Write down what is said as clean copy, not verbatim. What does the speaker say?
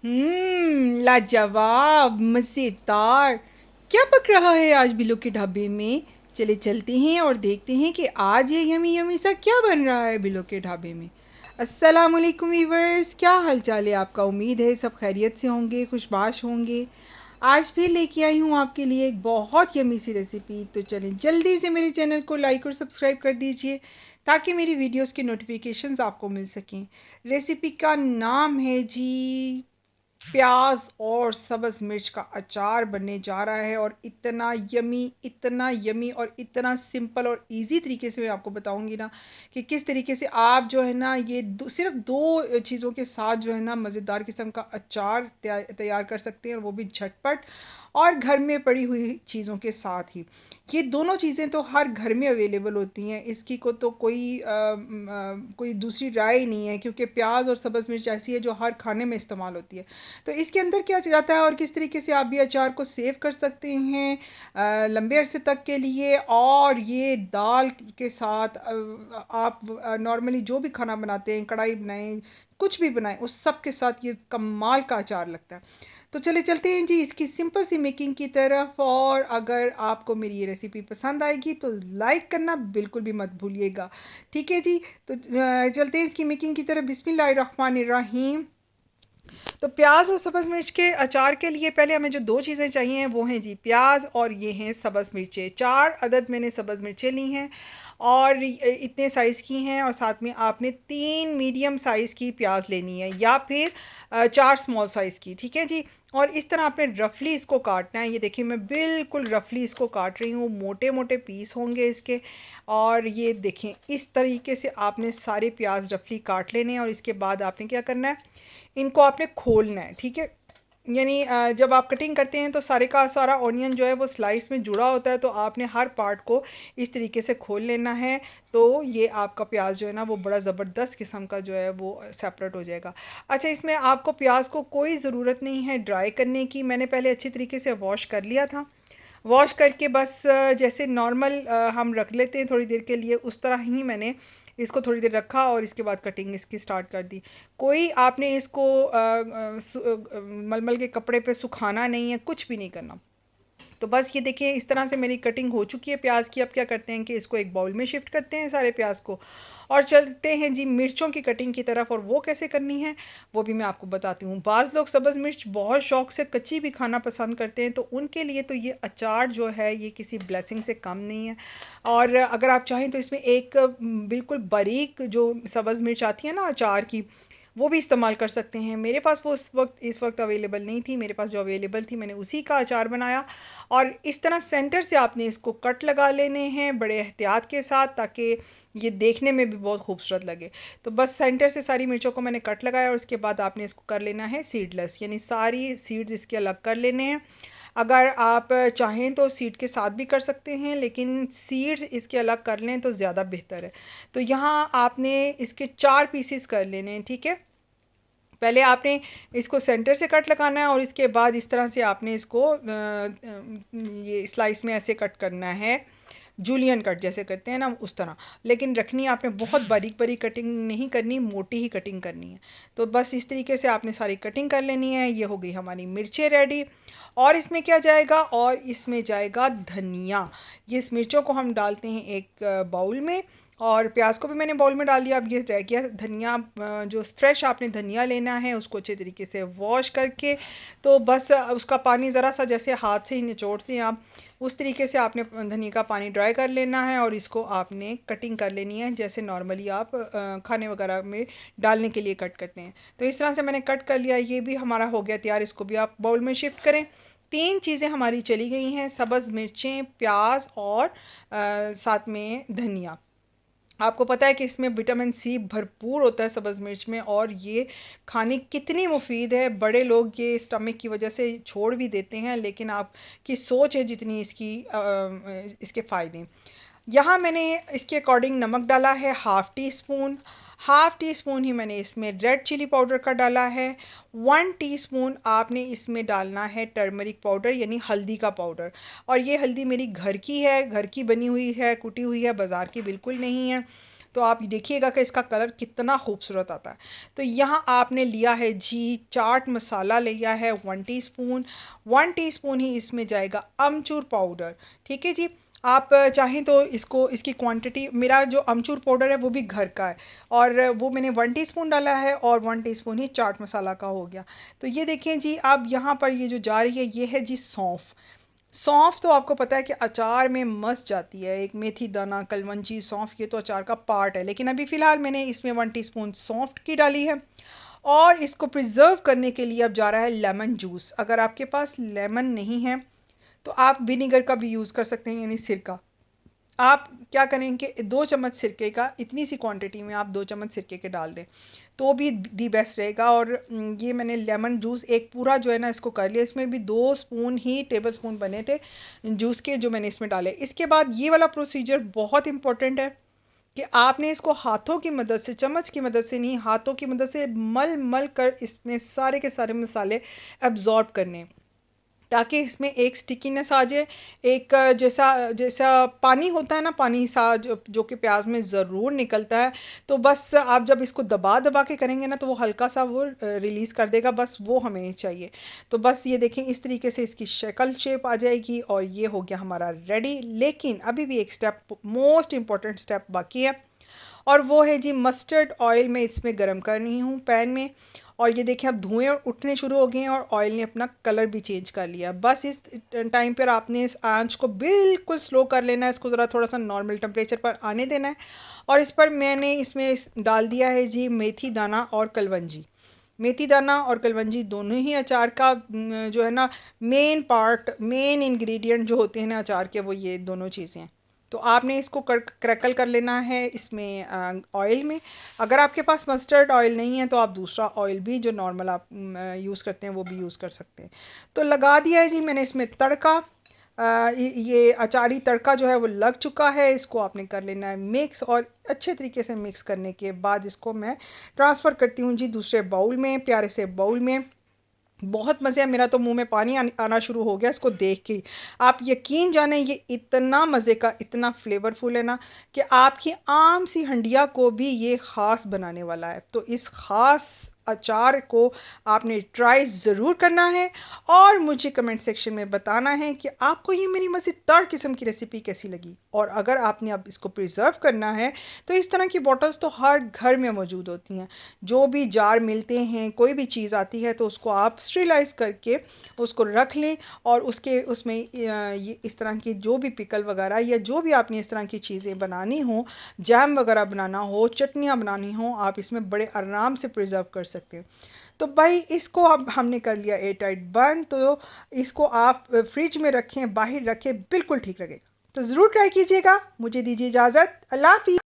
लाजवाब मज़ेदार। क्या पक रहा है आज बिल्लो के ढाबे में? चले चलते हैं और देखते हैं कि आज ये यमी यमी सा क्या बन रहा है बिल्लो के ढाबे में। अस्सलाम वालेकुम वीवर्स, क्या हाल चाल है आपका? उम्मीद है सब खैरियत से होंगे, खुशबाश होंगे। आज फिर लेके आई हूँ आपके लिए एक बहुत यमी सी रेसिपी। तो चलें जल्दी से मेरे चैनल को लाइक और सब्सक्राइब कर दीजिए ताकि मेरी वीडियोस के नोटिफिकेशंस आपको मिल सकें। रेसिपी का नाम है जी प्याज और सब्ज़ मिर्च का अचार बनने जा रहा है, और इतना यमी और इतना सिंपल और इजी तरीके से मैं आपको बताऊंगी ना कि किस तरीके से आप जो है ना ये सिर्फ दो चीज़ों के साथ जो है ना मज़ेदार किस्म का अचार तैयार कर सकते हैं, और वो भी झटपट और घर में पड़ी हुई चीज़ों के साथ ही। ये दोनों चीज़ें तो हर घर में अवेलेबल होती हैं, इसकी को तो कोई दूसरी राय ही नहीं है, क्योंकि प्याज और सब्ज़ मिर्च ऐसी है जो हर खाने में इस्तेमाल होती है। तो इसके अंदर क्या जाता है और किस तरीके से आप भी अचार को सेव कर सकते हैं लंबे अरसे तक के लिए। और ये दाल के साथ आप नॉर्मली जो भी खाना बनाते हैं, कढ़ाई बनाएं, कुछ भी बनाएं, उस सब के साथ ये कमाल का अचार लगता है। तो चले चलते हैं जी इसकी सिंपल सी मेकिंग की तरफ। और अगर आपको मेरी ये रेसिपी पसंद आएगी तो लाइक करना बिल्कुल भी मत भूलिएगा। ठीक है जी। तो चलते हैं इसकी मेकिंग की तरफ। बिस्मिल्लाहिर्रहमानिर्रहीम। तो प्याज और सब्ज़ मिर्च के अचार के लिए पहले हमें जो दो चीज़ें चाहिए वो हैं जी प्याज, और ये हैं सब्ज़ मिर्चें। 4 अदद मैंने सब्ज़ मिर्चें ली हैं और इतने साइज़ की हैं। और साथ में आपने 3 मीडियम साइज़ की प्याज लेनी है, या फिर 4 स्मॉल साइज़ की। ठीक है जी। और इस तरह आपने रफली इसको काटना है। ये देखिए मैं बिल्कुल रफली इसको काट रही हूँ, मोटे मोटे पीस होंगे इसके। और ये देखें इस तरीके से आपने सारे प्याज रफली काट लेने हैं। और इसके बाद आपने क्या करना है, इनको आपने खोलना है। ठीक है। यानी जब आप कटिंग करते हैं तो सारे का सारा ऑनियन जो है वो स्लाइस में जुड़ा होता है, तो आपने हर पार्ट को इस तरीके से खोल लेना है। तो ये आपका प्याज जो है ना वो बड़ा ज़बरदस्त किस्म का जो है वो सेपरेट हो जाएगा। अच्छा, इसमें आपको प्याज को कोई ज़रूरत नहीं है ड्राई करने की। मैंने पहले अच्छी तरीके से वॉश कर लिया था। वॉश करके बस जैसे नॉर्मल हम रख लेते हैं थोड़ी देर के लिए, उस तरह ही मैंने इसको थोड़ी देर रखा और इसके बाद कटिंग इसकी स्टार्ट कर दी। कोई आपने इसको मलमल के कपड़े पे सुखाना नहीं है, कुछ भी नहीं करना। तो बस ये देखिए इस तरह से मेरी कटिंग हो चुकी है प्याज की। अब क्या करते हैं कि इसको एक बाउल में शिफ्ट करते हैं सारे प्याज को, और चलते हैं जी मिर्चों की कटिंग की तरफ। और वो कैसे करनी है वो भी मैं आपको बताती हूँ। बाज़ लोग सब्ज़ मिर्च बहुत शौक से कच्ची भी खाना पसंद करते हैं, तो उनके लिए तो ये अचार जो है ये किसी ब्लेसिंग से कम नहीं है। और अगर आप चाहें तो इसमें एक बिल्कुल बारीक जो सब्ज़ मिर्च आती है ना अचार की, वो भी इस्तेमाल कर सकते हैं। मेरे पास वो इस वक्त अवेलेबल नहीं थी, मेरे पास जो अवेलेबल थी मैंने उसी का अचार बनाया। और इस तरह सेंटर से आपने इसको कट लगा लेने हैं बड़े एहतियात के साथ, ताकि ये देखने में भी बहुत खूबसूरत लगे। तो बस सेंटर से सारी मिर्चों को मैंने कट लगाया, और उसके बाद आपने इसको कर लेना है सीडलेस, यानी सारी सीड्स इसके अलग कर लेने हैं। अगर आप चाहें तो सीड के साथ भी कर सकते हैं, लेकिन सीड्स इसके अलग कर लें तो ज़्यादा बेहतर है। तो यहाँ आपने इसके 4 पीसेस कर लेने हैं। ठीक है। पहले आपने इसको सेंटर से कट लगाना है, और इसके बाद इस तरह से आपने इसको ये स्लाइस में ऐसे कट करना है, जूलियन कट जैसे करते हैं ना उस तरह। लेकिन रखनी आपने बहुत बारीक बारीक कटिंग नहीं करनी, मोटी ही कटिंग करनी है। तो बस इस तरीके से आपने सारी कटिंग कर लेनी है। ये हो गई हमारी मिर्चें रेडी। और इसमें क्या जाएगा, और इसमें जाएगा धनिया। ये इस मिर्चों को हम डालते हैं एक बाउल में, और प्याज को भी मैंने बाउल में डाल दिया। अब ये रह गया धनिया। जो फ्रेश आपने धनिया लेना है उसको अच्छे तरीके से वॉश करके, तो बस उसका पानी ज़रा सा जैसे हाथ से ही निचोड़ते हैं आप, उस तरीके से आपने धनिया का पानी ड्राई कर लेना है। और इसको आपने कटिंग कर लेनी है जैसे नॉर्मली आप खाने वगैरह में डालने के लिए कट करते हैं। तो इस तरह से मैंने कट कर लिया। ये भी हमारा हो गया तैयार, इसको भी आप बाउल में शिफ्ट करें। 3 चीज़ें हमारी चली गई हैं, सब्ज़ मिर्चें, प्याज और साथ में धनिया। आपको पता है कि इसमें विटामिन सी भरपूर होता है सब्ज़ मिर्च में, और ये खाने कितनी मुफीद है। बड़े लोग ये स्टमक की वजह से छोड़ भी देते हैं, लेकिन आपकी सोच है जितनी इसकी इसके फ़ायदे। यहाँ मैंने इसके अकॉर्डिंग नमक डाला है, हाफ़ टी स्पून ही मैंने इसमें रेड चिली पाउडर का डाला है। 1 टीस्पून आपने इसमें डालना है टर्मरिक पाउडर, यानी हल्दी का पाउडर। और ये हल्दी मेरी घर की है, घर की बनी हुई है, कुटी हुई है, बाज़ार की बिल्कुल नहीं है। तो आप देखिएगा कि इसका कलर कितना खूबसूरत आता है। तो यहाँ आपने लिया है जी चाट मसाला लिया है 1 टीस्पून, 1 टीस्पून ही इसमें जाएगा अमचूर पाउडर। ठीक है जी। आप चाहें तो इसकी क्वांटिटी, मेरा जो अमचूर पाउडर है वो भी घर का है और वो मैंने 1 टीस्पून डाला है और 1 टीस्पून ही चाट मसाला का हो गया। तो ये देखें जी, अब यहाँ पर ये जो जा रही है ये है जी सौंफ। सौंफ तो आपको पता है कि अचार में मस्त जाती है, एक मेथी दाना, कलवंजी, सौंफ, ये तो अचार का पार्ट है। लेकिन अभी फ़िलहाल मैंने इसमें 1 टीस्पून सौंफ की डाली है। और इसको प्रिजर्व करने के लिए अब जा रहा है लेमन जूस। अगर आपके पास लेमन नहीं है तो आप विनीगर का भी यूज़ कर सकते हैं, यानी सिरका। आप क्या करें कि 2 चम्मच सिरके का, इतनी सी क्वांटिटी में आप 2 चम्मच सिरके के डाल दें तो भी दी बेस्ट रहेगा। और ये मैंने लेमन जूस एक पूरा जो है ना इसको कर लिया। इसमें भी 2 स्पून ही टेबल स्पून बने थे जूस के जो मैंने इसमें डाले। इसके बाद ये वाला प्रोसीजर बहुत इंपॉर्टेंट है कि आपने इसको हाथों की मदद से, चम्मच की मदद से नहीं, हाथों की मदद से मल मल कर इसमें सारे के सारे मसाले एब्जॉर्ब करने, ताकि इसमें एक स्टिकीनेस आ जाए। एक जैसा जैसा पानी होता है ना, पानी सा जो कि प्याज में ज़रूर निकलता है। तो बस आप जब इसको दबा दबा के करेंगे ना तो वो हल्का सा वो रिलीज़ कर देगा, बस वो हमें चाहिए। तो बस ये देखें, इस तरीके से इसकी शक्ल शेप आ जाएगी और ये हो गया हमारा रेडी। लेकिन अभी भी एक स्टेप, मोस्ट इम्पॉर्टेंट स्टेप बाकी है और वो है जी मस्टर्ड ऑयल मैं इसमें गरम कर रही हूँ पैन में। और ये देखें अब धुएँ उठने शुरू हो गए हैं और ऑयल ने अपना कलर भी चेंज कर लिया। बस इस टाइम पर आपने इस आंच को बिल्कुल स्लो कर लेना है, इसको ज़रा थोड़ा सा नॉर्मल टेम्परेचर पर आने देना है। और इस पर मैंने इसमें डाल दिया है जी मेथी दाना और कलवंजी। मेथी दाना और कलवंजी दोनों ही अचार का जो है ना मेन पार्ट, मेन इंग्रेडिएंट जो होते हैं ना अचार के, वो ये दोनों चीज़ें हैं। तो आपने इसको क्रैकल कर लेना है इसमें ऑयल में। अगर आपके पास मस्टर्ड ऑयल नहीं है तो आप दूसरा ऑयल भी जो नॉर्मल आप यूज़ करते हैं वो भी यूज़ कर सकते हैं। तो लगा दिया है जी मैंने इसमें तड़का। ये अचारी तड़का जो है वो लग चुका है। इसको आपने कर लेना है मिक्स और अच्छे तरीके से मिक्स करने के बाद इसको मैं ट्रांसफ़र करती हूँ जी दूसरे बाउल में, प्यारे से बाउल में। बहुत मज़े है, मेरा तो मुंह में पानी आना शुरू हो गया इसको देख के। आप यकीन जाने ये इतना मज़े का, इतना फ्लेवरफुल है ना कि आपकी आम सी हंडिया को भी ये ख़ास बनाने वाला है। तो इस ख़ास अचार को आपने ट्राई ज़रूर करना है और मुझे कमेंट सेक्शन में बताना है कि आपको ये मेरी मज़ेदार किस्म की रेसिपी कैसी लगी। और अगर आपने अब इसको प्रिजर्व करना है तो इस तरह की बॉटल्स तो हर घर में मौजूद होती हैं। जो भी जार मिलते हैं, कोई भी चीज़ आती है तो उसको आप स्टरीलाइज़ करके उसको रख लें और उसमें ये इस तरह की जो भी पिकल वगैरह या जो भी आपने इस तरह की चीज़ें बनानी हो, जैम वगैरह बनाना हो, चटनियाँ बनानी हो, आप इसमें बड़े आराम से प्रिजर्व कर सकते हैं। तो भाई इसको अब हमने कर लिया एयर टाइट बंद। तो इसको आप फ्रिज में रखें, बाहर रखें, बिल्कुल ठीक लगेगा। तो ज़रूर ट्राई कीजिएगा। मुझे दीजिए इजाज़त। अल्लाह हाफ़िज़।